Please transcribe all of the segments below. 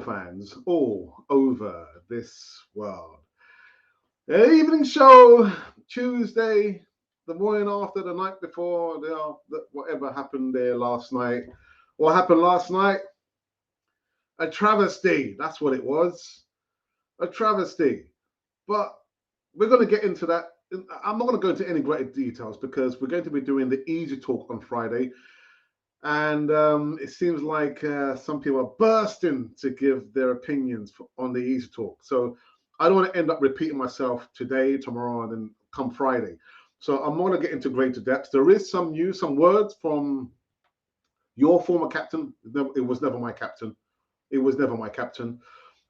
fans all over this world. The evening show, Tuesday, the morning after, the night before, whatever happened there last night. What happened last night? A travesty. That's what it was. A travesty. But we're going to get into that. I'm not going to go into any greater details because we're going to be doing the easy talk on Friday. And it seems like some people are bursting to give their opinions on the easy talk. So I don't want to end up repeating myself today, tomorrow, and then come Friday. So I'm not going to get into greater depth. There is some news, some words from your former captain. It was never my captain. It was never my captain.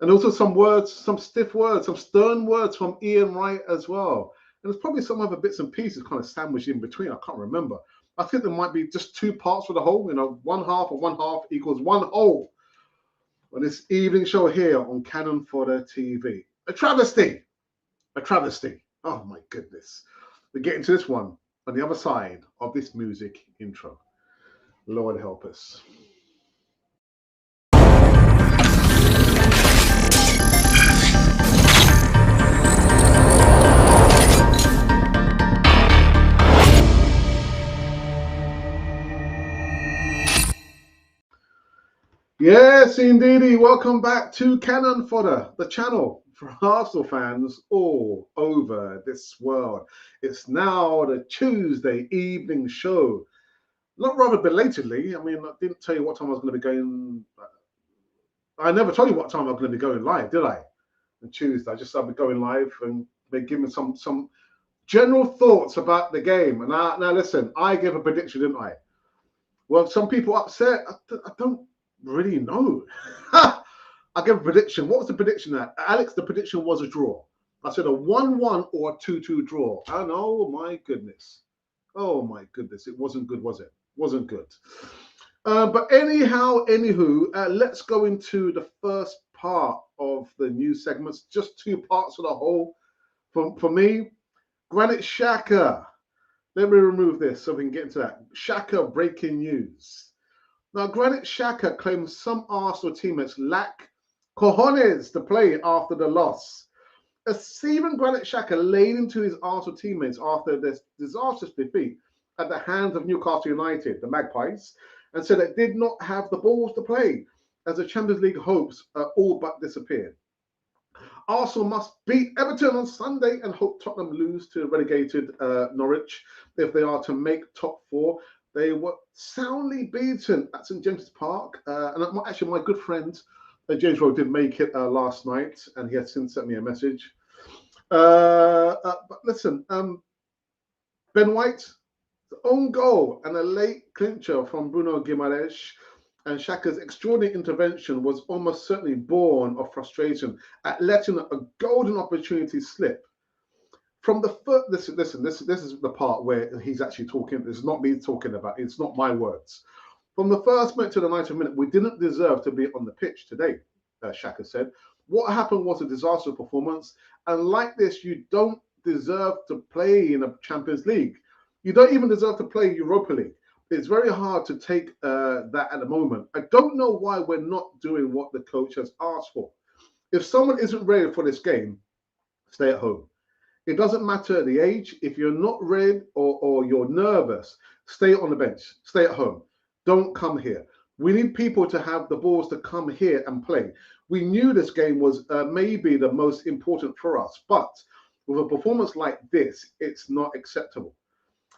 And also some words, some stiff words, some stern words from Ian Wright as well. And there's probably some other bits and pieces kind of sandwiched in between. I can't remember. I think there might be just two parts for the whole. One half of one half equals one whole on this evening show here on Cannon Fodder TV. A travesty. A travesty. Oh, my goodness. We're getting to this one on the other side of this music intro. Lord help us. Yes, indeedy. Welcome back to Cannon Fodder, the channel for Arsenal fans all over this world. It's now the Tuesday evening show. Not rather belatedly. I mean, I didn't tell you what time I was going to be going. I never told you what time I was going to be going live, did I? On Tuesday, I just said I'd be going live and be giving some general thoughts about the game. And now listen, I gave a prediction, didn't I? Well, some people upset. I don't really know. I gave a prediction. What was the prediction at? Alex, the prediction was a draw. I said a 1-1 or a 2-2 draw. And oh my goodness. Oh my goodness. It wasn't good, was it? Wasn't good. But anywho, let's go into the first part of the news segments. Just two parts of the whole. For me, Granit Xhaka. Let me remove this so we can get into that. Xhaka breaking news. Now, Granit Xhaka claims some Arsenal teammates lack cojones to play after the loss. Even Granit Xhaka laid into his Arsenal teammates after this disastrous defeat at the hands of Newcastle United, the Magpies, and said they did not have the balls to play as the Champions League hopes all but disappeared. Arsenal must beat Everton on Sunday and hope Tottenham lose to relegated Norwich if they are to make top four. They were soundly beaten at St James's Park. And actually, my good friend, James Rowe, did make it last night, and he has since sent me a message. But listen, Ben White, own goal and a late clincher from Bruno Guimaraes, and Xhaka's extraordinary intervention was almost certainly born of frustration at letting a golden opportunity slip. From the first, listen, this is the part where he's actually talking. It's not me talking about. It's not my words. From the first minute to the 90th minute, we didn't deserve to be on the pitch today, Xhaka said. What happened was a disastrous performance, and like this, you don't deserve to play in a Champions League. You don't even deserve to play Europa League. It's very hard to take that at the moment. I don't know why we're not doing what the coach has asked for. If someone isn't ready for this game, stay at home. It doesn't matter the age. If you're not ready or you're nervous, stay on the bench. Stay at home. Don't come here. We need people to have the balls to come here and play. We knew this game was maybe the most important for us, but with a performance like this, it's not acceptable.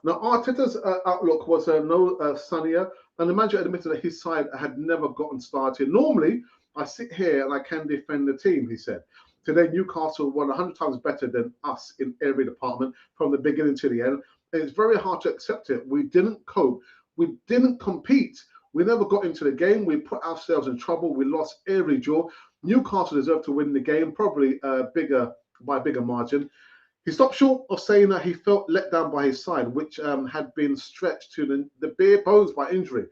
Now, Arteta's outlook was no sunnier, and the manager admitted that his side had never gotten started. Normally, I sit here and I can defend the team, he said. Today, Newcastle were 100 times better than us in every department from the beginning to the end. And it's very hard to accept it. We didn't cope. We didn't compete. We never got into the game. We put ourselves in trouble. We lost every draw. Newcastle deserved to win the game, probably by a bigger margin. He stopped short of saying that he felt let down by his side, which had been stretched to the bare bones by injury.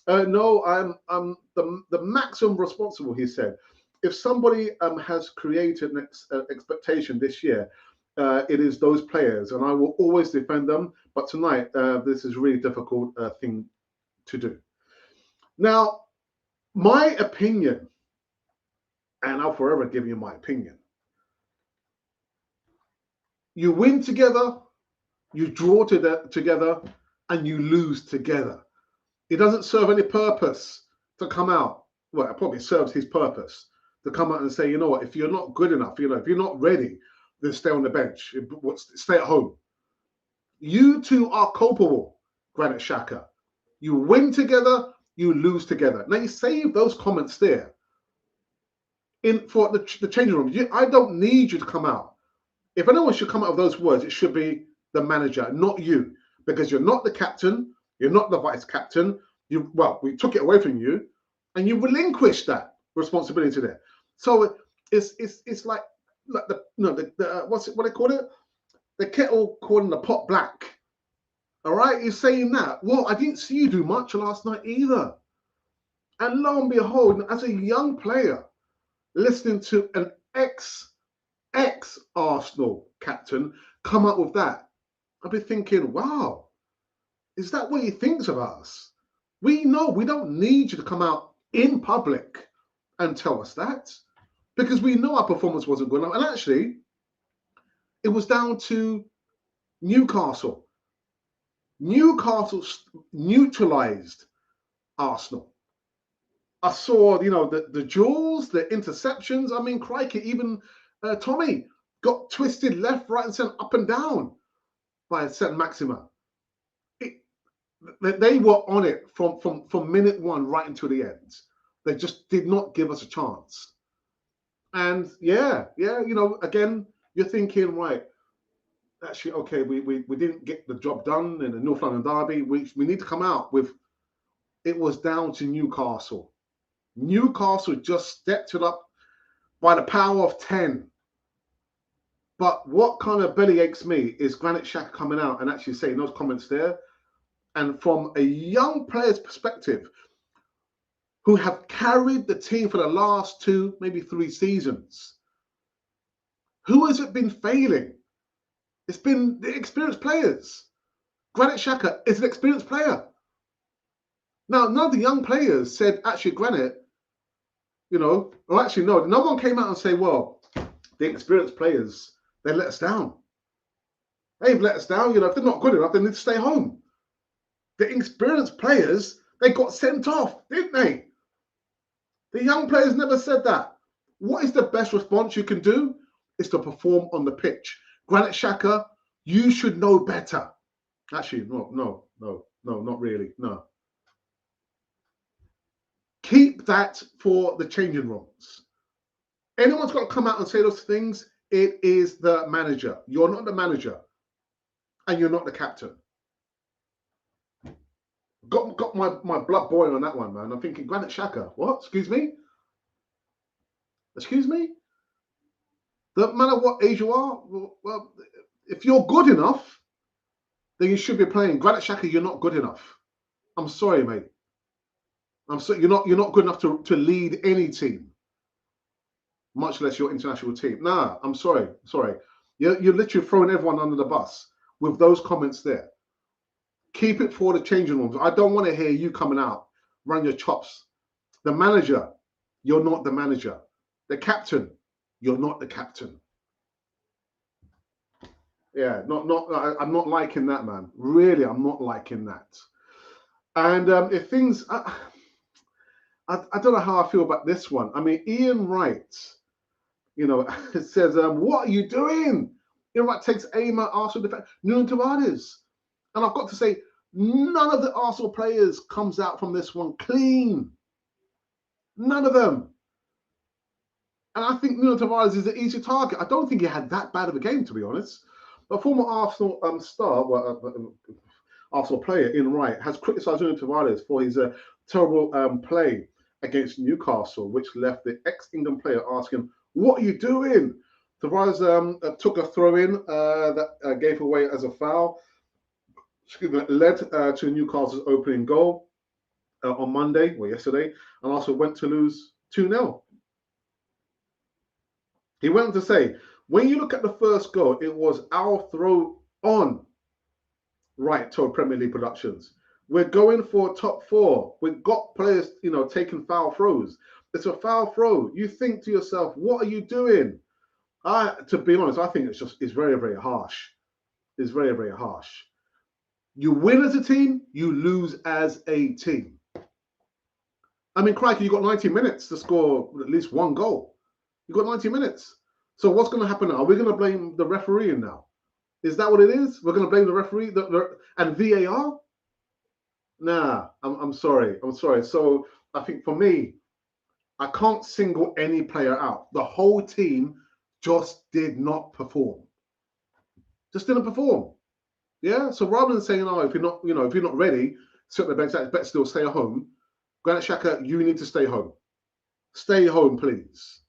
No, I'm the maximum responsible, he said. If somebody has created an expectation this year, it is those players, and I will always defend them. But tonight, this is a really difficult thing to do. Now, my opinion and I'll forever give you my opinion. You win together, you draw together, and you lose together. It doesn't serve any purpose to come out. Well, it probably serves his purpose to come out and say, you know what, if you're not good enough, if you're not ready, then stay on the bench. Stay at home. You two are culpable, Granit Xhaka. You win together, you lose together. Now you save those comments there for the changing room. I don't need you to come out. If anyone should come out of those words, it should be the manager, not you, because you're not the captain, you're not the vice captain. We took it away from you, and you relinquished that responsibility there. So it's like what they call it, the kettle calling the pot black. All right, you're saying that. Well, I didn't see you do much last night either. And lo and behold, as a young player, listening to an ex-Arsenal captain come up with that, I'd be thinking, wow, is that what he thinks of us? We know we don't need you to come out in public and tell us that, because we know our performance wasn't good enough. And actually, it was down to Newcastle. Newcastle neutralized Arsenal. I saw, the duels, the interceptions. I mean, crikey, even Tommy got twisted left, right, and centre, up and down by St. Maxima. They were on it from minute one right until the end. They just did not give us a chance. And yeah, again, you're thinking, right, actually, okay, we didn't get the job done in the North London derby. We need to come out with, it was down to Newcastle. Newcastle just stepped it up by the power of 10. But what kind of belly aches me is Granit Xhaka coming out and actually saying those comments there. And from a young player's perspective, who have carried the team for the last 2, maybe 3 seasons, who has it been failing? It's been the experienced players. Granit Xhaka is an experienced player. Now, none of the young players said, actually, Granit, or actually, no one came out and say, well, the experienced players, they let us down. They've let us down. If they're not good enough, they need to stay home. The experienced players, they got sent off, didn't they? The young players never said that. What is the best response you can do? Is to perform on the pitch. Granit Xhaka, you should know better. Actually, no, not really, no. Keep that for the changing rooms. Anyone's got to come out and say those things, it is the manager. You're not the manager, and you're not the captain. Got my blood boiling on that one, man. I'm thinking, Granit Xhaka, what? Excuse me? Excuse me? No matter what age you are, well, if you're good enough, then you should be playing. Granit Xhaka, you're not good enough. I'm sorry, mate. I'm sorry, you're not good enough to lead any team, much less your international team. Nah, I'm sorry. You're literally throwing everyone under the bus with those comments there. Keep it for the changing rooms. I don't want to hear you coming out, run your chops. The manager, you're not the manager. The captain, you're not the captain. Yeah, I'm not liking that, man. Really, I'm not liking that. And if things, I don't know how I feel about this one. I mean, Ian Wright, says, what are you doing? Ian Wright takes aim at Arsenal defense, Nuno Tavares. And I've got to say, none of the Arsenal players comes out from this one clean. None of them. And I think Nuno Tavares is an easy target. I don't think he had that bad of a game, to be honest. A former Arsenal Arsenal player, Ian Wright, has criticised Nuno Tavares for his terrible play against Newcastle, which left the ex-England player asking, what are you doing? Tavares took a throw-in that gave away as a foul. Led to Newcastle's opening goal on Monday, or yesterday, and also went to lose 2-0. He went on to say, when you look at the first goal, it was our throw on, Wright told Premier League Productions. We're going for top 4. We've got players, taking foul throws. It's a foul throw. You think to yourself, what are you doing? To be honest, I think it's very, very harsh. It's very, very harsh. You win as a team, you lose as a team. I mean, crikey, you got 90 minutes to score at least one goal. You got 90 minutes. So what's going to happen now? Are we going to blame the referee now? Is that what it is? We're going to blame the referee and VAR? Nah, I'm sorry. I'm sorry. So I think for me, I can't single any player out. The whole team just did not perform. Just didn't perform. Yeah. So rather than saying, "Oh, if you're not ready, sit on the bench. That's better still. Stay at home." Granit Xhaka, you need to stay home. Stay home, please.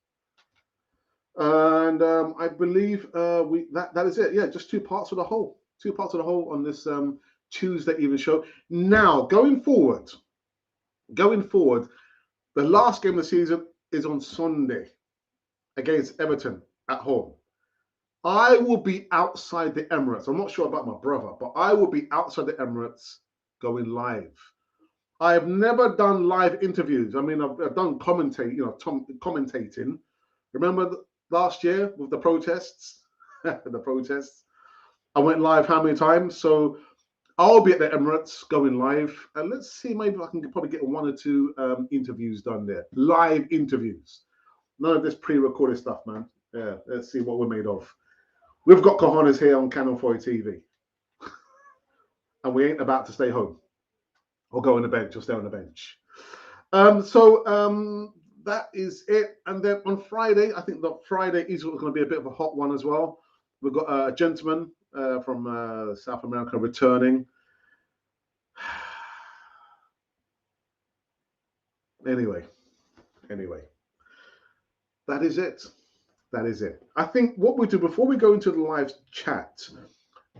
And I believe that is it. Yeah, just two parts of the whole. Two parts of the whole on this Tuesday evening show. Now, going forward, the last game of the season is on Sunday against Everton at home. I will be outside the Emirates. I'm not sure about my brother, but I will be outside the Emirates going live. I've never done live interviews. I mean, I've done commentating. Remember last year with the protests? The protests. I went live how many times? So I'll be at the Emirates going live. And let's see, maybe I can probably get one or two interviews done there. Live interviews. None of this pre-recorded stuff, man. Yeah, let's see what we're made of. We've got cojones here on Canon 40 TV. And we ain't about to stay home or go on the bench or stay on the bench. So that is it. And then on Friday, I think that Friday is going to be a bit of a hot one as well. We've got a gentleman from South America returning. Anyway, that is it. That is it. I think what we do before we go into the live chat,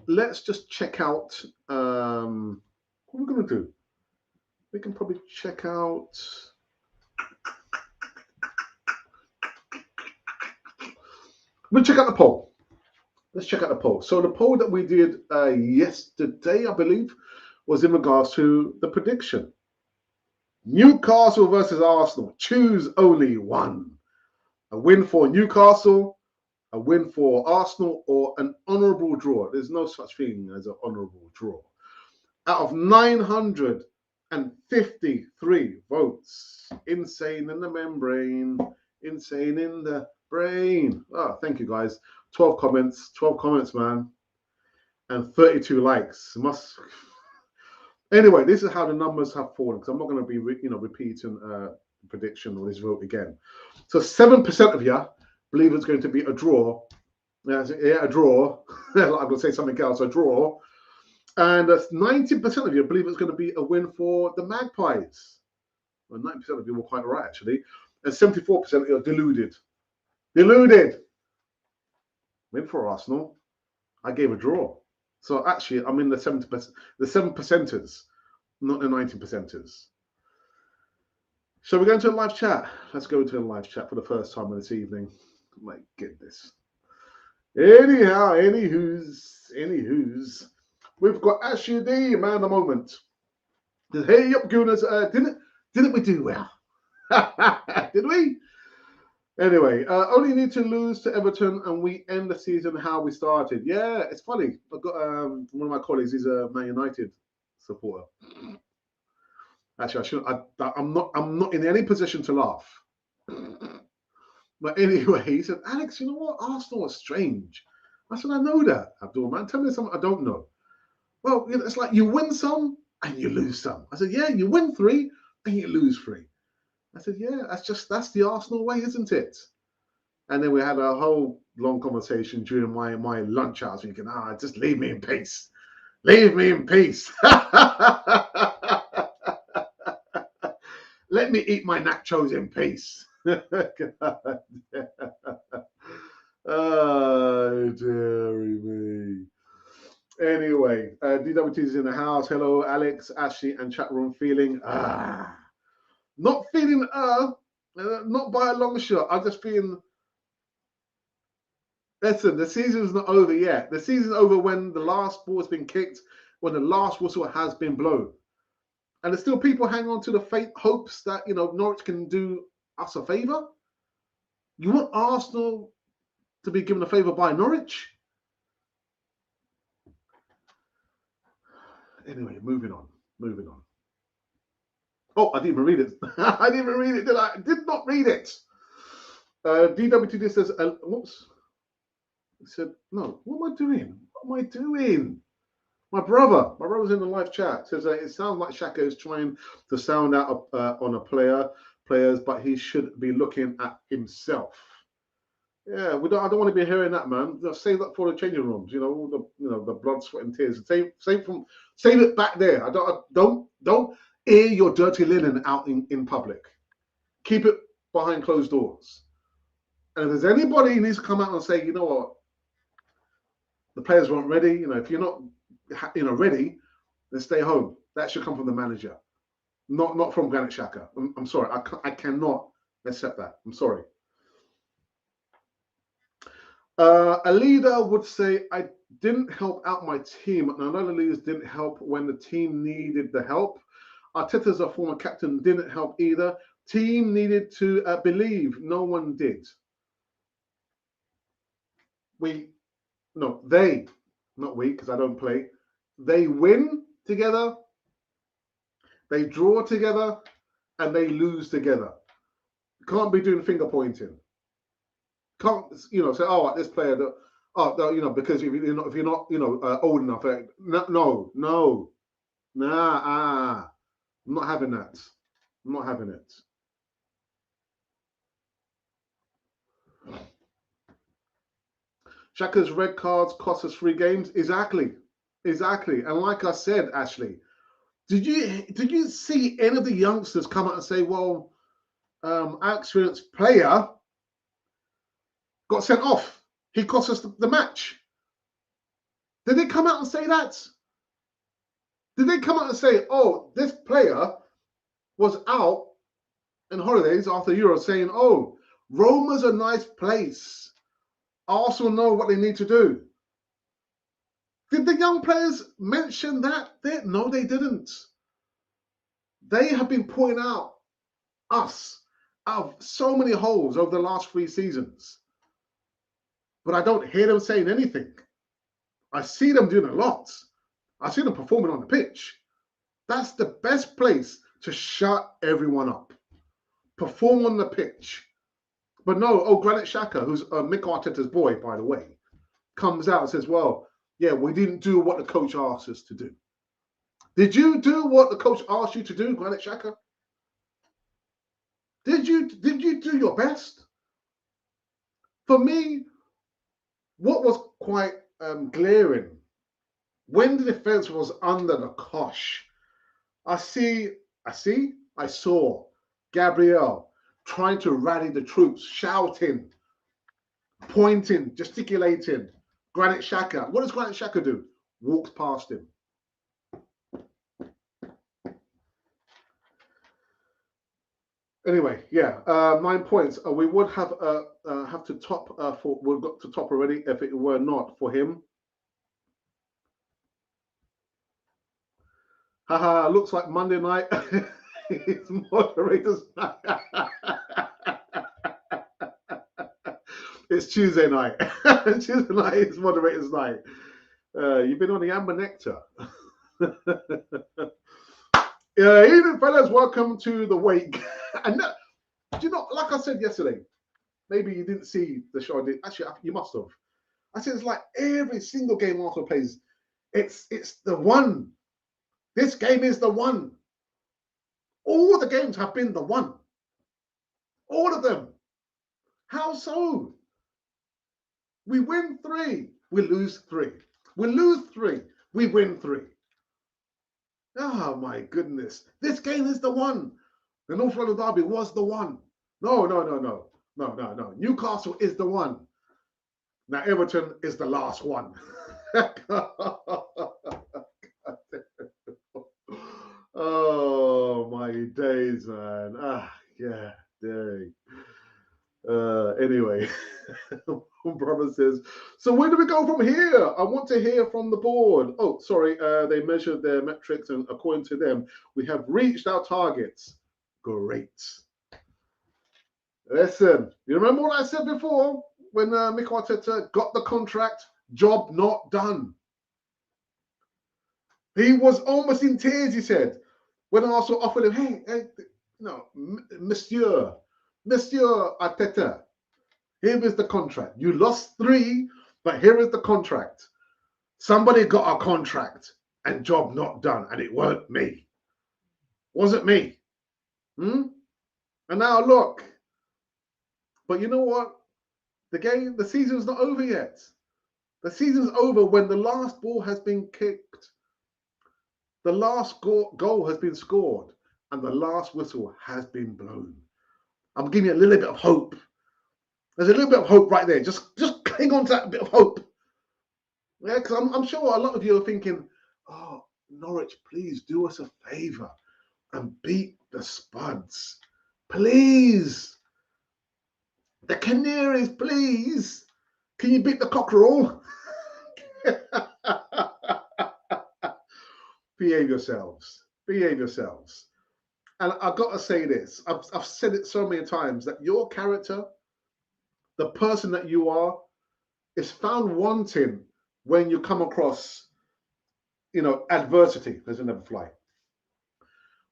let's just check out what we're going to do. We can probably check out. We'll check out the poll. Let's check out the poll. So the poll that we did yesterday, I believe, was in regards to the prediction. Newcastle versus Arsenal. Choose only one. A win for Newcastle, a win for Arsenal, or an honourable draw. There's no such thing as an honourable draw. Out of 953 votes, insane in the membrane, insane in the brain. Oh, thank you guys. 12 comments, man, and 32 likes. Anyway, this is how the numbers have fallen, because I'm not going to be repeating the prediction or this vote again. So 7% of you believe it's going to be a draw. Yeah, a draw. I'm going to say something else, a draw. And 90% of you believe it's going to be a win for the Magpies. Well, 90% of you were quite right, actually. And 74% are deluded. Deluded. Win for Arsenal. I gave a draw. So actually, I'm in the 70%, the 7%ers, not the 90%ers. So we're going to a live chat. Let's go to a live chat for the first time this evening. My goodness. Anyhow, anywho's. We've got Ashley D, man of the moment. Hey up, Gooners. Didn't we do well? Did we? Anyway, only need to lose to Everton and we end the season how we started. Yeah, it's funny. I've got one of my colleagues, he's a Man United supporter. Actually, I shouldn't. I'm not in any position to laugh. But anyway, he said, Alex, you know what? Arsenal is strange. I said, I know that, Abdul, man. Tell me something I don't know. Well, it's like you win some and you lose some. I said, yeah, you win 3 and you lose 3. I said, yeah, that's the Arsenal way, isn't it? And then we had a whole long conversation during my lunch hour, thinking, just leave me in peace. Leave me in peace. Let me eat my nachos in peace. Oh, dearie me. Anyway, DWT is in the house. Hello, Alex, Ashley, and chat room feeling. Not feeling, not by a long shot. I'm just feeling. Listen, the season's not over yet. The season's over when the last ball's been kicked, when the last whistle has been blown. And there's still people hanging on to the faint hopes that, Norwich can do us a favour? You want Arsenal to be given a favour by Norwich? Anyway, moving on. Oh, I didn't even read it. I didn't even read it, did I? I did not read it. DWTD says, whoops. He said, no, what am I doing? My brother's in the live chat. Says it sounds like Xhaka is trying to sound out on players, but he should be looking at himself. Yeah, I don't want to be hearing that, man. Save that for the changing rooms. The blood, sweat, and tears. Save it back there. Don't air your dirty linen out in public. Keep it behind closed doors. And if there's anybody who needs to come out and say, you know what, the players weren't ready. If you're not, ready, then stay home. That should come from the manager, not from Granit Xhaka. I'm sorry, I cannot accept that. I'm sorry. A leader would say, I didn't help out my team, and another leaders didn't help when the team needed the help. Arteta's a former captain, didn't help either. Team needed to believe. No one did. They, not we, because I don't play. They win together, they draw together, and they lose together. Can't be doing finger pointing. Can't say, oh, this player, because if you're not, old enough. No, nah, I'm not having that. I'm not having it. Xhaka's red cards cost us 3 games. Exactly. And like I said, Ashley, did you see any of the youngsters come out and say, well, our experienced player got sent off. He cost us the match. Did they come out and say that? Did they come out and say, oh, this player was out in holidays after Euro saying, oh, Roma's a nice place. Arsenal know what they need to do. Did the young players mention that? No, they didn't. They have been pointing out us out of so many holes over the last 3 seasons. But I don't hear them saying anything. I see them doing a lot. I see them performing on the pitch. That's the best place to shut everyone up. Perform on the pitch. But no, Granit Xhaka, who's Mick Arteta's boy, by the way, comes out and says, well, yeah, we didn't do what the coach asked us to do. Did you do what the coach asked you to do, Granit Xhaka? Did you do your best? For me, what was quite glaring, when the defense was under the cosh, I saw Gabriel trying to rally the troops, shouting, pointing, gesticulating. Granit Xhaka. What does Granit Xhaka do? Walks past him. Anyway, yeah, 9 points. We would have to top we've got to top already if it were not for him. Haha, looks like Monday night. It's moderators night. It's Tuesday night. Tuesday night is moderators night. You've been on the Amber Nectar. Evening, fellas. Welcome to the wake. And like I said yesterday, maybe you didn't see the show I did. Actually, you must have. I said it's like every single game Arsenal plays, it's the one. This game is the one. All the games have been the one. All of them. How so? We win 3, we lose 3. We lose 3, we win 3. Oh my goodness. This game is the one. The North London Derby was the one. No. Newcastle is the one. Now Everton is the last one. Oh my days, man. Yeah, dang. Anyway, brother says, so where do we go from here? I want to hear from the board. Oh, sorry, they measured their metrics, and according to them, we have reached our targets. Great. Listen, you remember what I said before when Mikel Arteta got the contract? Job not done. He was almost in tears, he said, when Arsenal offered him, hey, no, Monsieur Arteta, here is the contract. You lost 3, but here is the contract. Somebody got a contract and job not done, and it weren't me. Wasn't me. And now look. But you know what? The season's not over yet. The season's over when the last ball has been kicked, the last goal has been scored, and the last whistle has been blown. I'm giving you a little bit of hope. There's a little bit of hope right there. Just cling on to that bit of hope. Yeah, because I'm sure a lot of you are thinking, oh, Norwich, please do us a favour and beat the Spuds. Please. The Canaries, please. Can you beat the Cockerel? Behave yourselves. Behave yourselves. And I've got to say this. I've said it so many times that your character, the person that you are, is found wanting when you come across, adversity. There's another fly.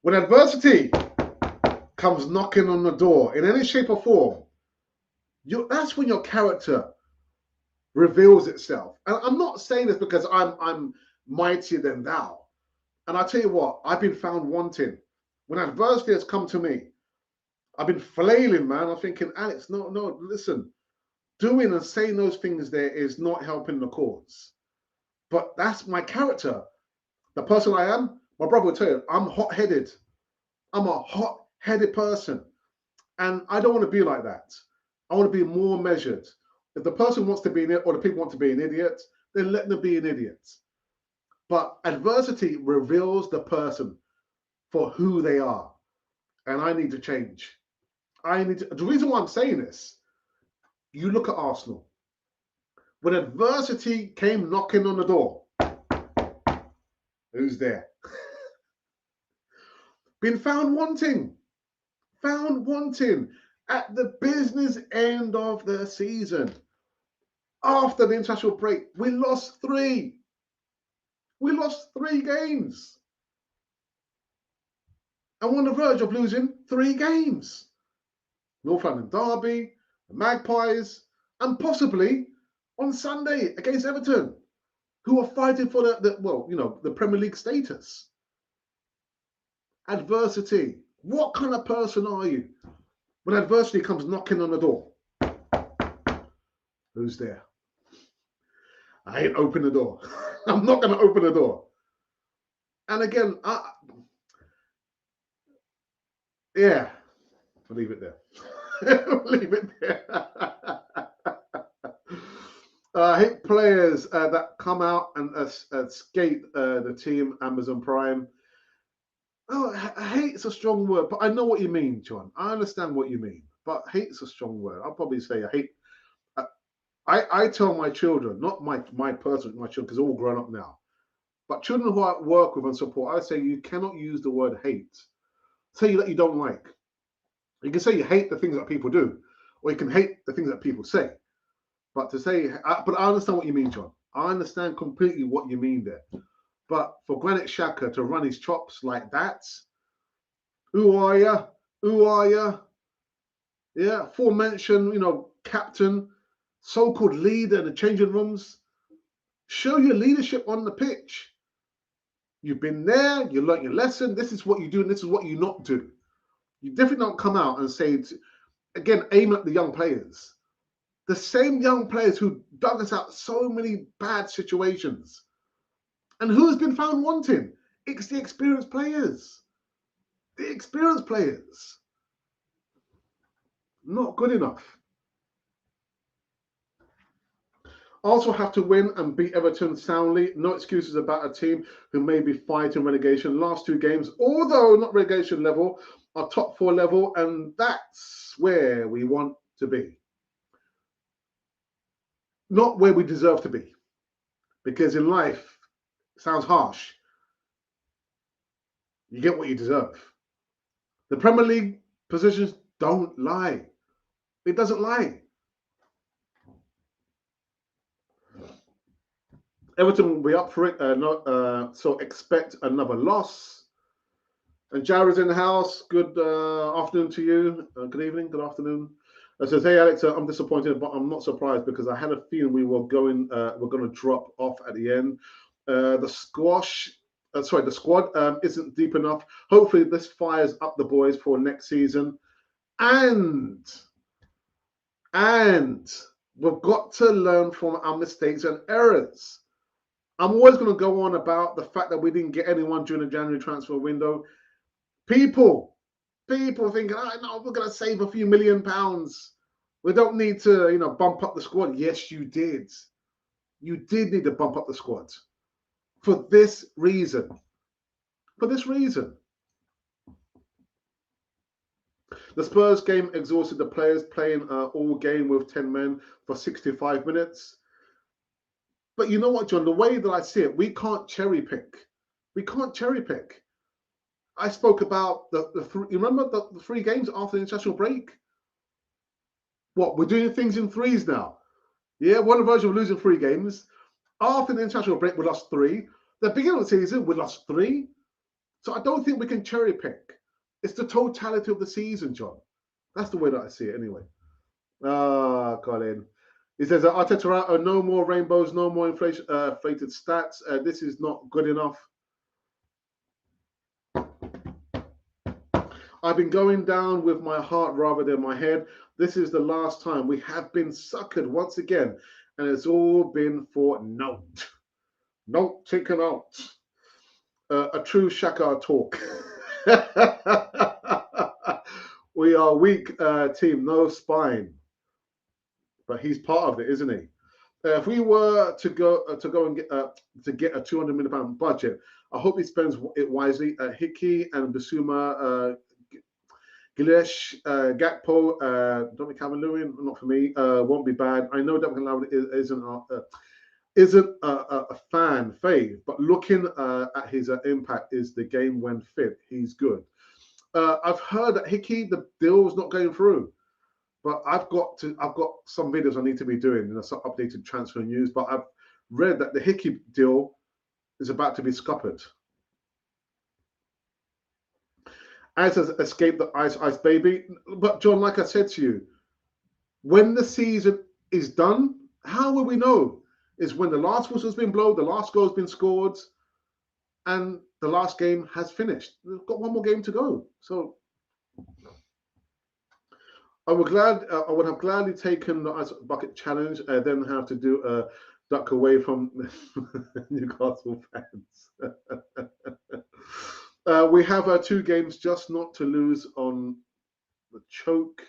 When adversity comes knocking on the door in any shape or form, that's when your character reveals itself. And I'm not saying this because I'm mightier than thou. And I tell you what, I've been found wanting. When adversity has come to me, I've been flailing, man. I'm thinking, Alex, no, listen. Doing and saying those things there is not helping the cause. But that's my character. The person I am, my brother will tell you, I'm hot-headed. I'm a hot-headed person. And I don't want to be like that. I want to be more measured. If the person wants to be an idiot, or the people want to be an idiot, then let them be an idiot. But adversity reveals the person for who they are. And I need to change. The reason why I'm saying this, you look at Arsenal. When adversity came knocking on the door, who's there? Been found wanting. Found wanting at the business end of the season. After the international break, we lost 3. We lost 3 games. And we're on the verge of losing 3 games. North London Derby, the Magpies, and possibly on Sunday against Everton, who are fighting for the Premier League status. Adversity. What kind of person are you when adversity comes knocking on the door? Who's there? I ain't open the door. I'm not going to open the door. And again, I'll leave it there. Leave it there. I hate players that come out and skate the team Amazon Prime. Oh, hate's a strong word, but I know what you mean, John. I understand what you mean, but hate's a strong word. I'll probably say I hate. I tell my children, not my children, because they're all grown up now, but children who I work with and support, I say you cannot use the word hate. Say that you don't like. You can say you hate the things that people do, or you can hate the things that people say. But to say, but I understand what you mean, John. I understand completely what you mean there. But for Granit Xhaka to run his chops like that, who are you? Who are you? Yeah, aforementioned, captain, so-called leader in the changing rooms. Show your leadership on the pitch. You've been there, you learnt your lesson. This is what you do, and this is what you not do. You definitely don't come out and say, again, aim at the young players. The same young players who dug us out so many bad situations. And who's been found wanting? It's the experienced players. The experienced players. Not good enough. Also have to win and beat Everton soundly. No excuses about a team who may be fighting relegation. Last 2 games, although not relegation level, are top 4 level, and that's where we want to be. Not where we deserve to be. Because in life, it sounds harsh, you get what you deserve. The Premier League positions don't lie. It doesn't lie. Everton will be up for it. So expect another loss. And Jared's in the house. Good afternoon to you. Good evening. Good afternoon. Says, hey Alex, I'm disappointed, but I'm not surprised because I had a feeling we're going to drop off at the end. The squad isn't deep enough. Hopefully, this fires up the boys for next season. And we've got to learn from our mistakes and errors. I'm always going to go on about the fact that we didn't get anyone during the January transfer window. People thinking, oh, no, we're going to save a few £1 million. We don't need to, bump up the squad. Yes, you did. You did need to bump up the squad for this reason. The Spurs game exhausted the players playing all game with 10 men for 65 minutes. But you know what, John? The way that I see it, we can't cherry pick. I spoke about the three. You remember the 3 games after the international break? What, we're doing things in threes now? Yeah, one version of losing 3 games. After the international break, we lost 3. The beginning of the season, we lost 3. So I don't think we can cherry pick. It's the totality of the season, John. That's the way that I see it, anyway. Colin. He says, Arteta, no more rainbows, no more inflated stats. This is not good enough. I've been going down with my heart rather than my head. This is the last time. We have been suckered once again, and it's all been for note. Note taken out. A true Xhaka talk. We are weak team, no spine. But he's part of it, isn't he? If we were to go and get a £200 million budget, I hope he spends it wisely. Hickey and Bissouma, Gilesh, Gakpo, Dominic Calvert-Lewin, not for me, won't be bad. I know Dominic Calvert isn't a fan fave, but looking at his impact is the game when fit. He's good. I've heard that Hickey, the deal's not going through. But I've got some videos I need to be doing, some updated transfer news. But I've read that the Hickey deal is about to be scuppered. As has escaped the ice baby. But John, like I said to you, when the season is done, how will we know? Is when the last whistle's been blown, the last goal's been scored, and the last game has finished. We've got one more game to go. So I would have gladly taken the ice bucket challenge and then have to do a duck away from Newcastle fans. We have 2 games just not to lose on the choke.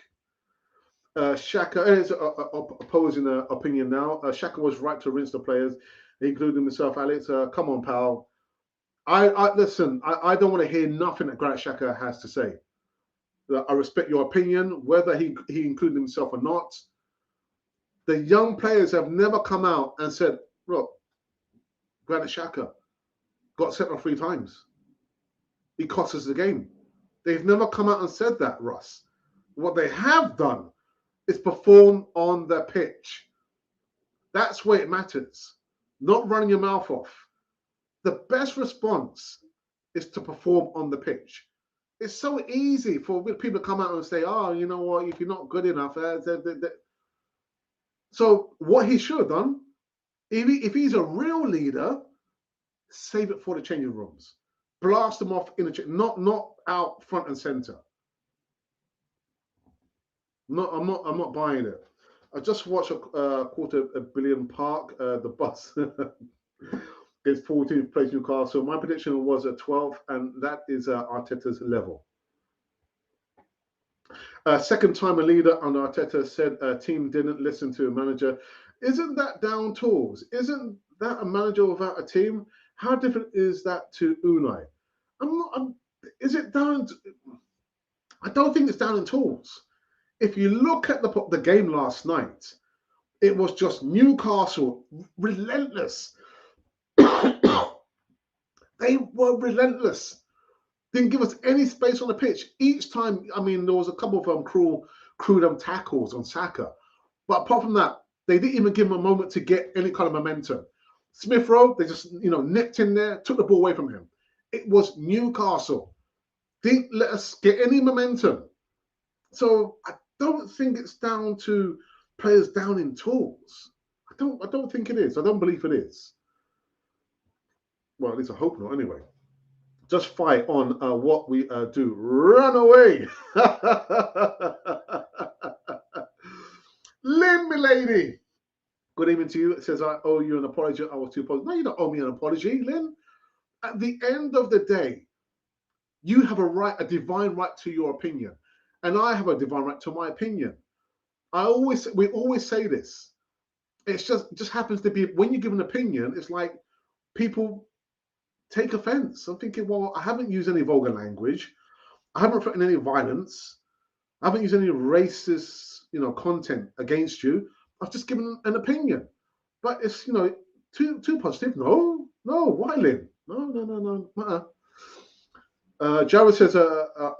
Xhaka is opposing opinion now. Xhaka was right to rinse the players, including himself, Alex. Come on, pal. Listen. I don't want to hear nothing that Granit Xhaka has to say. I respect your opinion, whether he included himself or not. The young players have never come out and said, look, Granit Xhaka got sent off 3 times. He cost us the game. They've never come out and said that, Russ. What they have done is perform on the pitch. That's where it matters. Not running your mouth off. The best response is to perform on the pitch. It's so easy for people to come out and say, oh, you know what, if you're not good enough. So what he should have done, if he's a real leader, save it for the changing rooms. Blast them off in the not out front and center. No, I'm not buying it. I just watched a £250 million park. The bus is 14th place Newcastle. My prediction was a 12th, and that is Arteta's level. Second time a leader under Arteta said a team didn't listen to a manager. Isn't that down tools? Isn't that a manager without a team? How different is that to Unai? Is it down? I don't think it's down in tools. If you look at the game last night, it was just Newcastle relentless. They were relentless. Didn't give us any space on the pitch. Each time, I mean, there was a couple of cruel crew them tackles on Xhaka. But apart from that, they didn't even give him a moment to get any kind of momentum. Smith Rowe, they just nipped in there, took the ball away from him. It was Newcastle. Didn't let us get any momentum. So I don't think it's down to players down in tools. I don't think it is. I don't believe it is. Well, at least I hope not. Anyway, just fight on what we do. Run away, Lynn, milady. Good evening to you. It says I owe you an apology. I was too positive. No, you don't owe me an apology, Lynn. At the end of the day, you have a divine right to your opinion, and I have a divine right to my opinion. We always say this. It just happens to be when you give an opinion, it's like people take offense. I'm thinking, well, I haven't used any vulgar language. I haven't threatened any violence. I haven't used any racist, content against you. I've just given an opinion. But it's, too positive. No, why, Lynn? No. Jared says,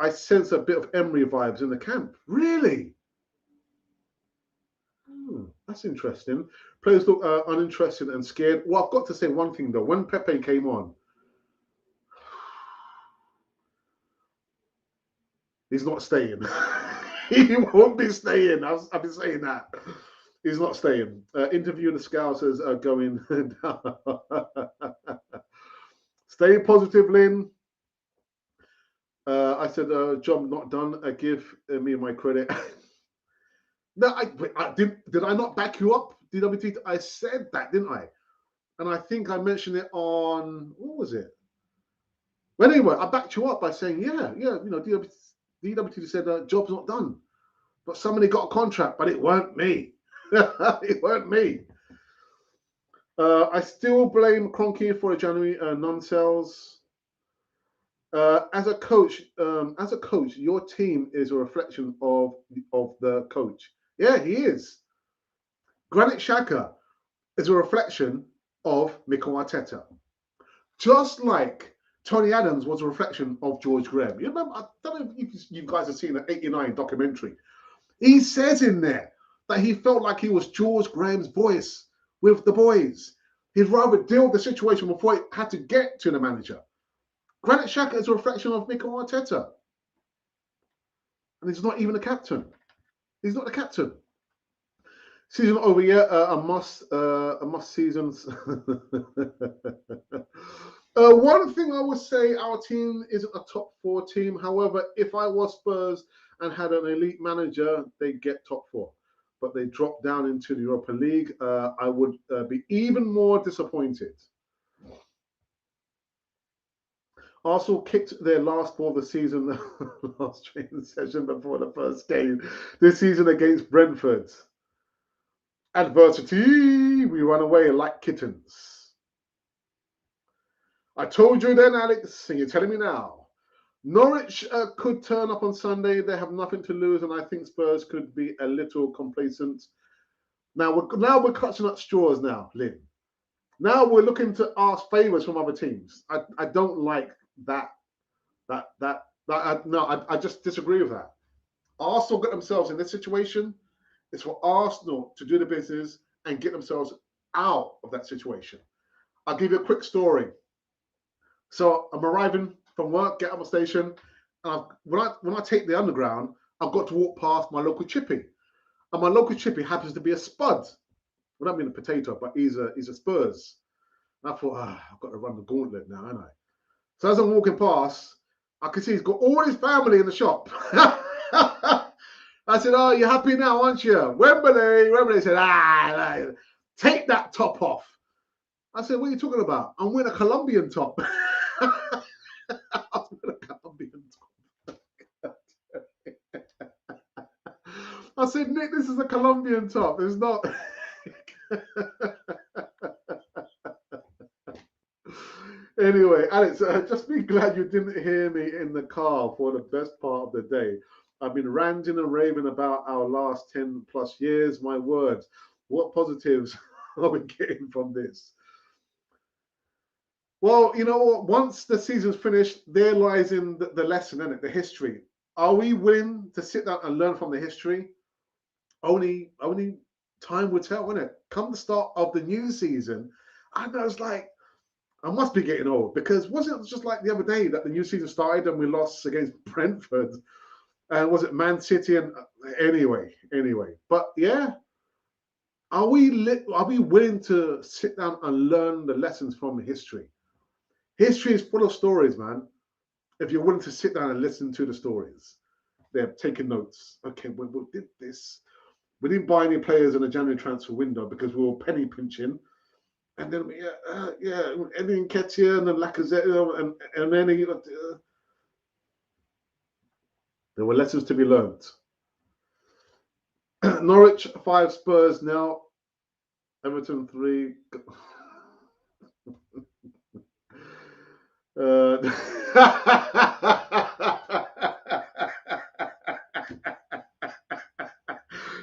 I sense a bit of Emery vibes in the camp. Really? That's interesting. Players look uninterested and scared. Well, I've got to say one thing, though. When Pepe came on, he's not staying. He won't be staying. I've been saying that. He's not staying. Interviewing the Scousers are going down. Stay positive, Lynn. I said, job not done. Give me my credit. No, did I not back you up, DWT? I said that, didn't I? And I think I mentioned it on, what was it? Well, anyway, I backed you up by saying, DWT said, job's not done. But somebody got a contract, but it weren't me. It weren't me. I still blame Kroenke for a January non-sales. As a coach, your team is a reflection of the coach. Yeah, he is. Granit Xhaka is a reflection of Mikel Arteta. Just like Tony Adams was a reflection of George Graham. You remember, I don't know if you guys have seen the 89 documentary. He says in there that he felt like he was George Graham's voice with the boys. He'd rather deal with the situation before it had to get to the manager. Granit Xhaka is a reflection of Mikel Arteta. And he's not even a captain. He's not the captain. Season over yet, a must season. One thing I would say, our team isn't a top 4 team. However, if I was Spurs and had an elite manager, they'd get top 4. But they dropped down into the Europa League. I would be even more disappointed. Arsenal kicked their last ball of the season, last training session before the first game this season against Brentford. Adversity, we run away like kittens. I told you then, Alex, and you're telling me now. Norwich could turn up on Sunday. They have nothing to lose, and I think Spurs could be a little complacent. Now we're clutching at straws now, Lynn. Now we're looking to ask favours from other teams. I don't like that. I just disagree with that. Arsenal got themselves in this situation. It's for Arsenal to do the business and get themselves out of that situation. I'll give you a quick story. So I'm arriving from work, get up the station. When I take the underground, I've got to walk past my local chippy. And my local chippy happens to be a Spud. Well, I mean a potato, but he's a Spurs. And I thought, I've got to run the gauntlet now, haven't I? So as I'm walking past, I can see he's got all his family in the shop. I said, you happy now, aren't you? Wembley said, take that top off. I said, what are you talking about? I'm wearing a Colombian top. I was wearing a Colombian top. I said, Nick, this is a Colombian top. It's not. Anyway, Alex, just be glad you didn't hear me in the car for the best part of the day. I've been ranting and raving about our last 10 plus years. My words, what positives are we getting from this? Well, you know what? Once the season's finished, there lies in the lesson, isn't it? The history. Are we willing to sit down and learn from the history? Only time will tell, won't it? Come the start of the new season, I was like, I must be getting old, because wasn't it just like the other day that the new season started and we lost against Brentford? And was it Man City? And anyway. But yeah, are we willing to sit down and learn the lessons from history? History is full of stories, man. If you're willing to sit down and listen to the stories, they're taking notes. Okay, we did this. We didn't buy any players in the January transfer window because we were penny pinching. And then, and then Nketiah and then Lacazette, and then there were lessons to be learned. Norwich 5, Spurs now. Everton 3.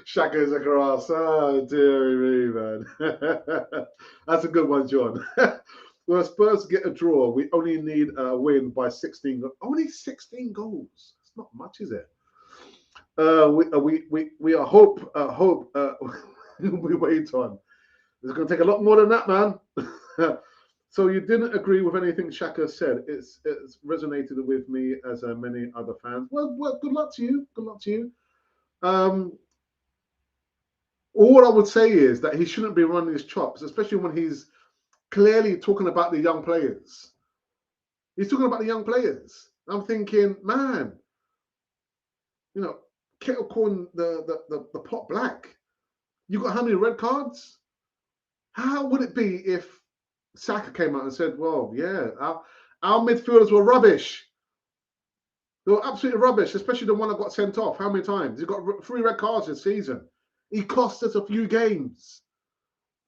Xhaka is a grass. Oh, dearie me, man. That's a good one, John. Well, Spurs get a draw. We only need a win by 16. Only 16 goals. It's not much, is it? We hope we wait on. It's going to take a lot more than that, man. So you didn't agree with anything Xhaka said. It's resonated with me as many other fans. Well, good luck to you. Good luck to you. All I would say is that he shouldn't be running his chops, especially when he's clearly talking about the young players. He's talking about the young players. I'm thinking, man, kettle corn the pot black. You got how many red cards? How would it be if Saka came out and said, well, yeah, our midfielders were rubbish. They were absolutely rubbish, especially the one that got sent off. How many times? He got 3 red cards this season. He cost us a few games.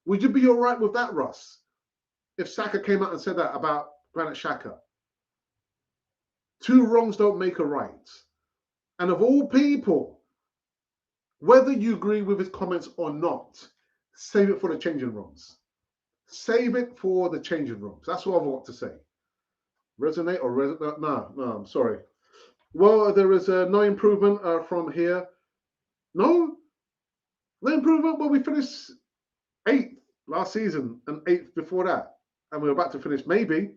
Would you be all right with that, Russ? If Saka came out and said that about Granit Xhaka? 2 wrongs don't make a right. And of all people, whether you agree with his comments or not, save it for the changing rooms. Save it for the changing rooms. That's what I've got to say. Resonate or resonate? No, I'm sorry. Well, there is no improvement from here. No improvement. Well, we finished 8th last season and 8th before that, and we're about to finish maybe,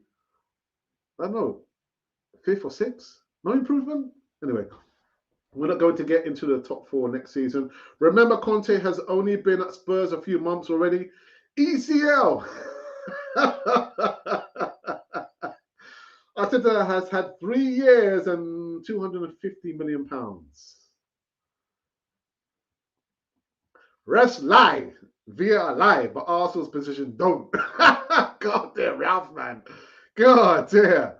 I don't know, 5th or 6th. No improvement. Anyway, we're not going to get into the top 4 next season. Remember, Conte has only been at Spurs a few months already. ECL. Arteta has had 3 years and £250 million. Refs lie via lie, but Arsenal's position don't. God dear, Ralph, man. God dear.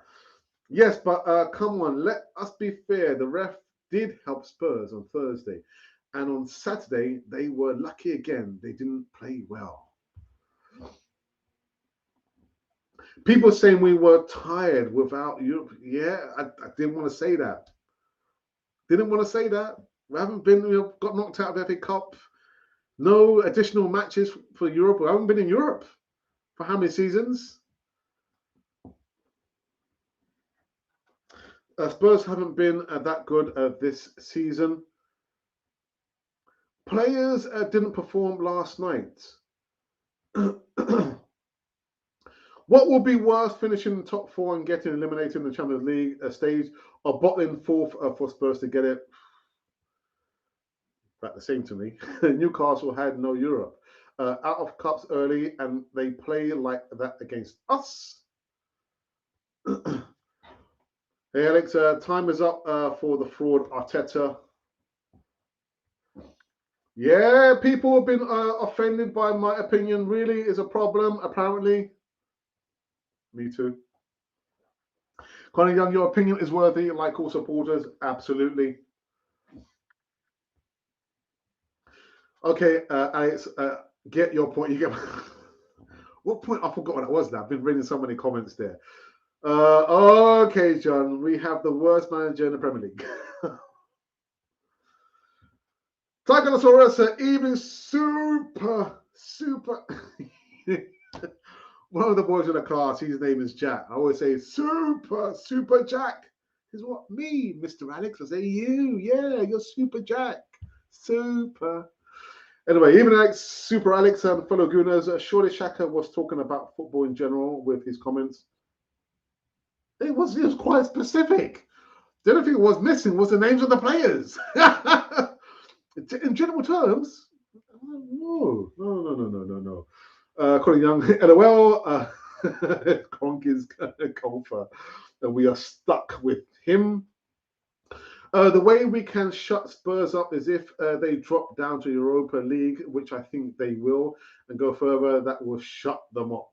Yes, but come on, let us be fair. The ref did help Spurs on Thursday. And on Saturday, they were lucky again. They didn't play well. People saying we were tired without Europe. Yeah, I didn't want to say that. Didn't want to say that. We haven't been, got knocked out of FA Cup. No additional matches for Europe. We haven't been in Europe for how many seasons? Spurs haven't been that good this season. Players didn't perform last night. What will be worse, finishing the top 4 and getting eliminated in the Champions League stage, or bottling 4th for Spurs to get it? About the same to me. Newcastle had no Europe. Out of cups early, and they play like that against us. Hey, Alex, time is up for the fraud Arteta. Yeah, people have been offended by my opinion. Really is a problem, apparently. Me too. Connie Young, your opinion is worthy, like all supporters. Absolutely. Okay, Alex, get your point. You get what point? I forgot what it was now. I've been reading so many comments there. Okay, John, we have the worst manager in the Premier League. Tiganosaurus, even super. One of the boys in the class, his name is Jack. I always say super Jack. He's what? Me, Mr. Alex. I say, you. Yeah, you're Super Jack. Super. Anyway, even Alex, Super Alex and fellow Gooners, surely Xhaka was talking about football in general with his comments. It was quite specific. The only thing that was missing was the names of the players. In general terms, no. Colin Young, LOL, Kronk is Colfer, and we are stuck with him. The way we can shut Spurs up is if they drop down to Europa League, which I think they will, and go further. That will shut them up.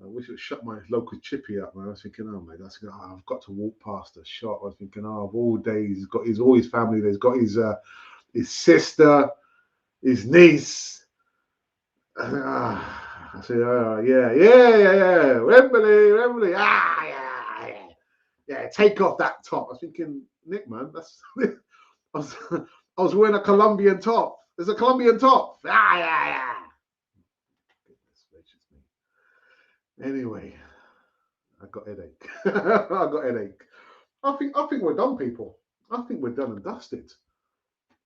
I wish it would shut my local chippy up, man. I was thinking, oh my God, I've got to walk past a shop. I was thinking, of all days, he's got all his family. He's got his sister, his niece. I say, yeah. Wembley. Yeah. Take off that top. I was thinking, Nick, man, that's. I was wearing a Colombian top. There's a Colombian top. Yeah. Goodness gracious me. Anyway, I got headache. I think we're done, people. I think we're done and dusted.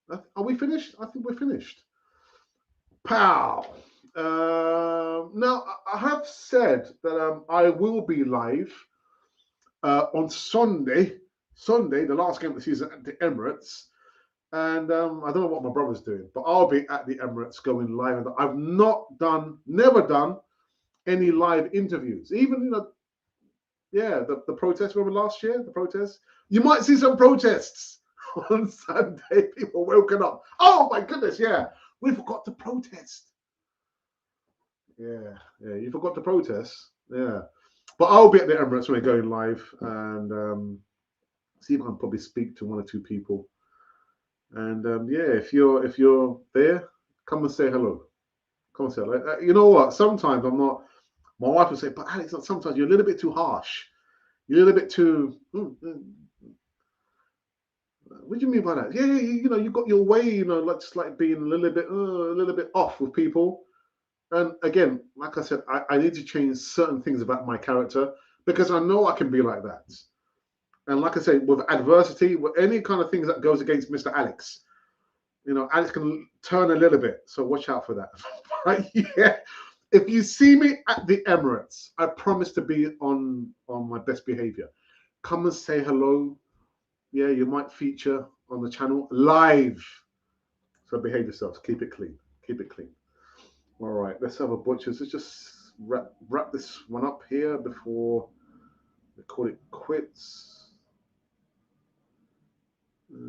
Are we finished? I think we're finished. Pow. Now, I have said that I will be live on Sunday, the last game of the season at the Emirates. And I don't know what my brother's doing, but I'll be at the Emirates going live. And I've never done any live interviews. Even, the protest, remember last year, the protest? You might see some protests on Sunday. People woken up. Oh my goodness, yeah. We forgot to protest. Yeah, you forgot to protest. Yeah. But I'll be at the Emirates when we're going live and see if I can probably speak to one or two people. And if you're there, come and say hello. Come and say hello. You know what? Sometimes I'm not. My wife will say, "But Alex, sometimes you're a little bit too harsh. You're a little bit too." What do you mean by that? Yeah, you got your way. Just like being a little bit off with people. And again, like I said, I need to change certain things about my character because I know I can be like that. And like I say, with adversity, with any kind of things that goes against Mr. Alex, Alex can turn a little bit. So watch out for that. But yeah, if you see me at the Emirates, I promise to be on my best behavior. Come and say hello. Yeah, you might feature on the channel live. So behave yourselves. Keep it clean. All right, let's have a butchers. Let's just wrap this one up here before we call it quits. Okay,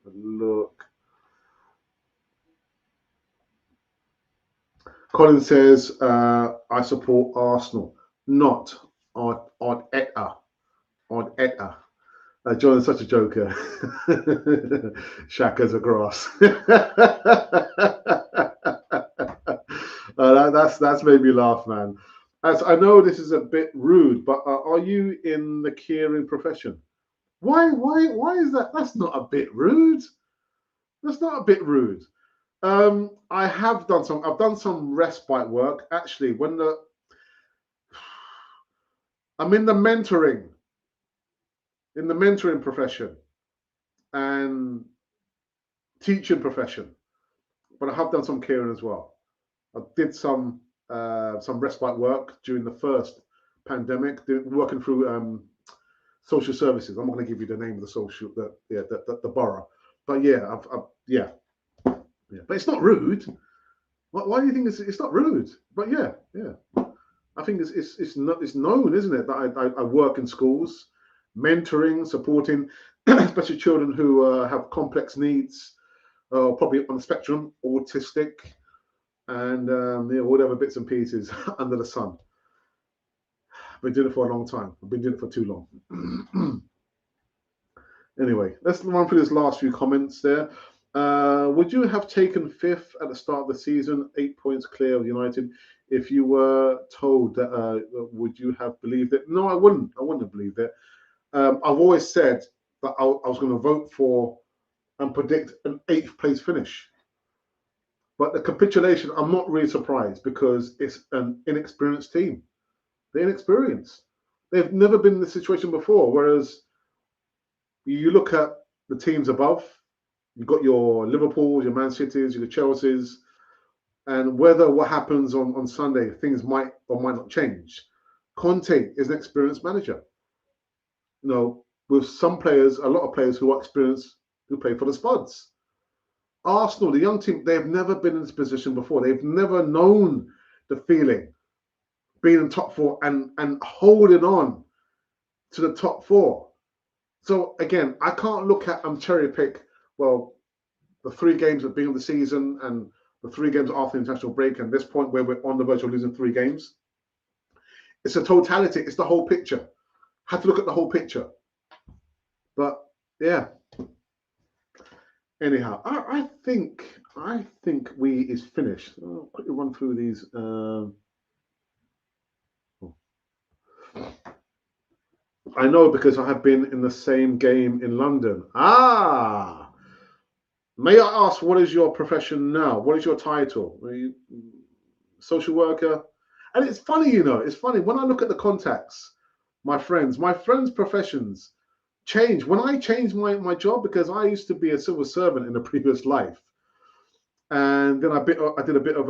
have a look. Colin says, I support Arsenal, not Arteta. John is such a joker. Xhaka's a grass. That's made me laugh, man. As I know this is a bit rude, but are you in the caring profession? Why is that? That's not a bit rude. That's not a bit rude. I've done some respite work. Actually, I'm in the mentoring profession and teaching profession, but I have done some caring as well. I did some respite work during the first pandemic, working through social services. I'm not going to give you the name of the borough, but yeah, but it's not rude. Why do you think it's not rude? But yeah. I think it's known, isn't it, that I work in schools, mentoring, supporting, especially children who have complex needs, probably on the spectrum, autistic, and whatever bits and pieces under the sun. I've been doing it for a long time. I've been doing it for too long. Anyway, let's run through this last few comments there. Would you have taken fifth at the start of the season, 8 points clear of United? If you were told that, would you have believed it? No, I wouldn't. I wouldn't have believed it. I've always said that I was going to vote for and predict an 8th place finish. But the capitulation, I'm not really surprised because it's an inexperienced team. They're inexperienced. They've never been in this situation before. Whereas you look at the teams above, you've got your Liverpools, your Man Cities, your Chelseas, and whether what happens on Sunday, things might or might not change. Conte is an experienced manager. With some players, a lot of players who are experienced, who play for the Spuds. Arsenal, the young team, they've never been in this position before. They've never known the feeling, being in top four and holding on to the top four. So again, I can't look at cherry pick, well, the 3 games at the beginning of the season and the 3 games after the international break, and this point where we're on the verge of losing 3 games. It's a totality. It's the whole picture. Have to look at the whole picture. But yeah. Anyhow, I think we is finished. I'll quickly run through these. I know because I have been in the same game in London. May I ask, what is your profession now? What is your title? Are you social worker? And it's funny, it's funny. When I look at the contacts, my friends' professions change. When I changed my job, because I used to be a civil servant in a previous life. And then I did a bit of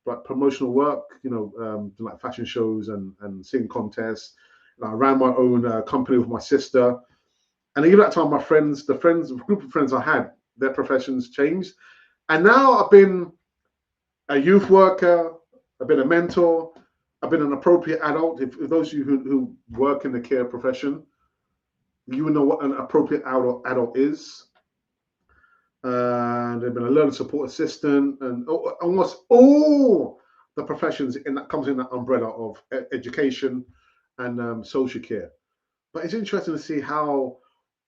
like promotional work, like fashion shows and singing contests. And I ran my own company with my sister. And even at that time, the group of friends I had, their professions changed. And now I've been a youth worker, I've been a mentor, I've been an appropriate adult. If those of you who work in the care profession, you know what an appropriate adult is. And they've been a learning support assistant, and almost all the professions that comes in that umbrella of education and social care. But it's interesting to see how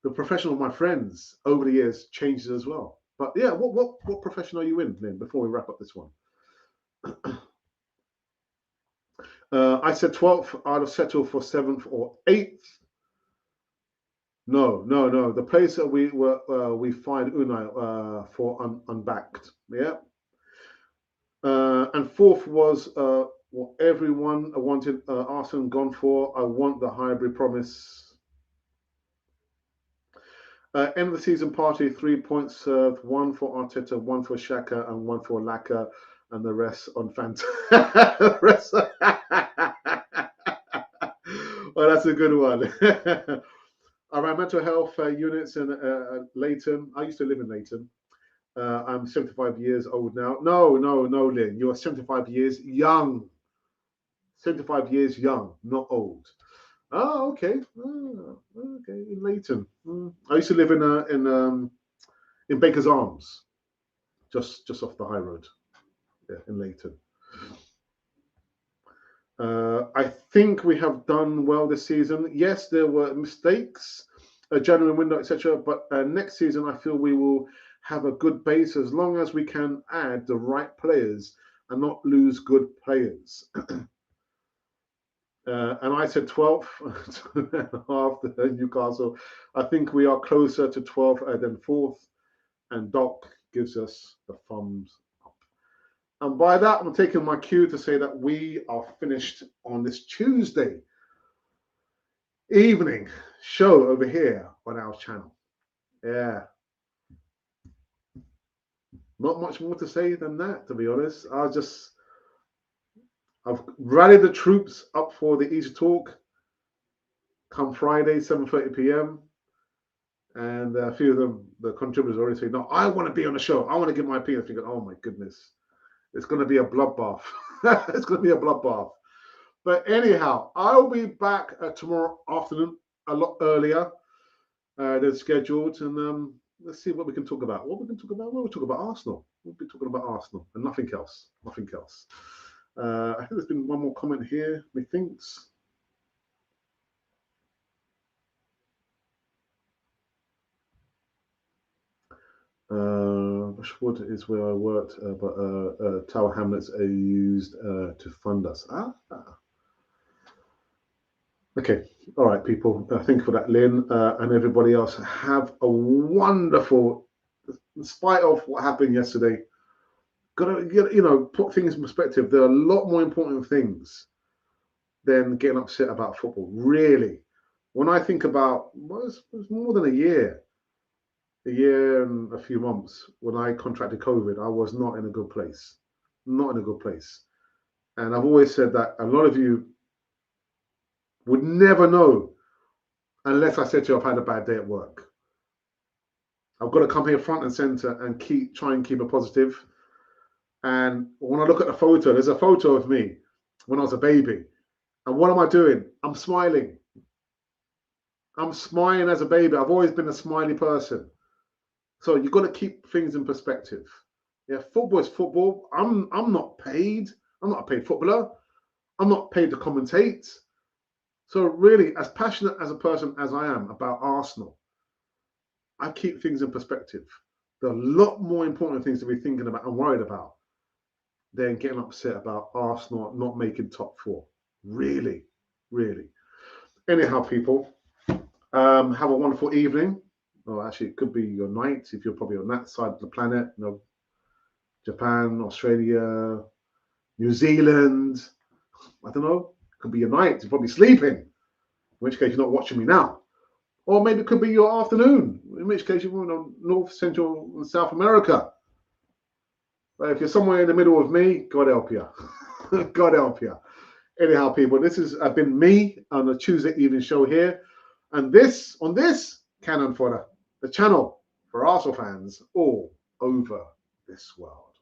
the profession of my friends over the years changes as well. But yeah, what profession are you in, Lynn, before we wrap up this one? I said 12th. I'd have settled for 7th or 8th. No. The place that we find Unai for unbacked. Yeah. And 4th was what everyone wanted Arsenal gone for. I want the hybrid promise. End of the season party, 3 points served, 1 for Arteta, 1 for Xhaka, and 1 for Laka, and the rest on Fant. Well, that's a good one. Around mental health units in Leighton. I used to live in Leighton. I'm 75 years old now. No, Lynn. You're 75 years young. 75 years young, not old. Oh, okay. Okay, in Leighton. I used to live in Baker's Arms, just off the high road. Yeah, in Leighton. I think we have done well this season. Yes, there were mistakes, a January window, etc. But next season, I feel we will have a good base as long as we can add the right players and not lose good players. And I said 12th after Newcastle. I think we are closer to 12th than 4th. And Doc gives us the thumbs up. And by that, I'm taking my cue to say that we are finished on this Tuesday evening show over here on our channel. Yeah. Not much more to say than that, to be honest. I've rallied the troops up for the Easy Talk come Friday, 7:30 p.m. And a few of them, the contributors already say, no, I want to be on the show. I want to give my opinion. Thinking, oh my goodness, it's going to be a bloodbath. It's going to be a bloodbath. But anyhow, I'll be back tomorrow afternoon a lot earlier than scheduled. And let's see what we can talk about. What we can talk about? Well, we'll talk about Arsenal. We'll be talking about Arsenal and nothing else. Nothing else. I think there's been one more comment here, methinks. Bushwood is where I worked, but Tower Hamlets are used to fund us. Okay, all right, people. Thank you for that, Lynn, and everybody else. Have a wonderful, in spite of what happened yesterday, gotta put things in perspective. There are a lot more important things than getting upset about football. Really, when I think about, well, it was more than a year and a few months when I contracted COVID, I was not in a good place, not in a good place. And I've always said that a lot of you would never know unless I said to you I've had a bad day at work. I've got to come here front and center and try and keep it positive. And when I look at the photo, there's a photo of me when I was a baby. And what am I doing? I'm smiling. I'm smiling as a baby. I've always been a smiley person. So you've got to keep things in perspective. Yeah, football is football. I'm not paid. I'm not a paid footballer. I'm not paid to commentate. So really, as passionate as a person as I am about Arsenal, I keep things in perspective. There are a lot more important things to be thinking about and worried about than getting upset about Arsenal not making top four. Really, really. Anyhow, people, have a wonderful evening. Or actually, it could be your night if you're probably on that side of the planet. You know, Japan, Australia, New Zealand. I don't know. It could be your night. You're probably sleeping. In which case, you're not watching me now. Or maybe it could be your afternoon. In which case, you're in North, Central, and South America. But if you're somewhere in the middle of me, God help you. God help you. Anyhow, people, this has been me on a Tuesday evening show here. And on this Cannon Fodder, the channel for Arsenal fans all over this world.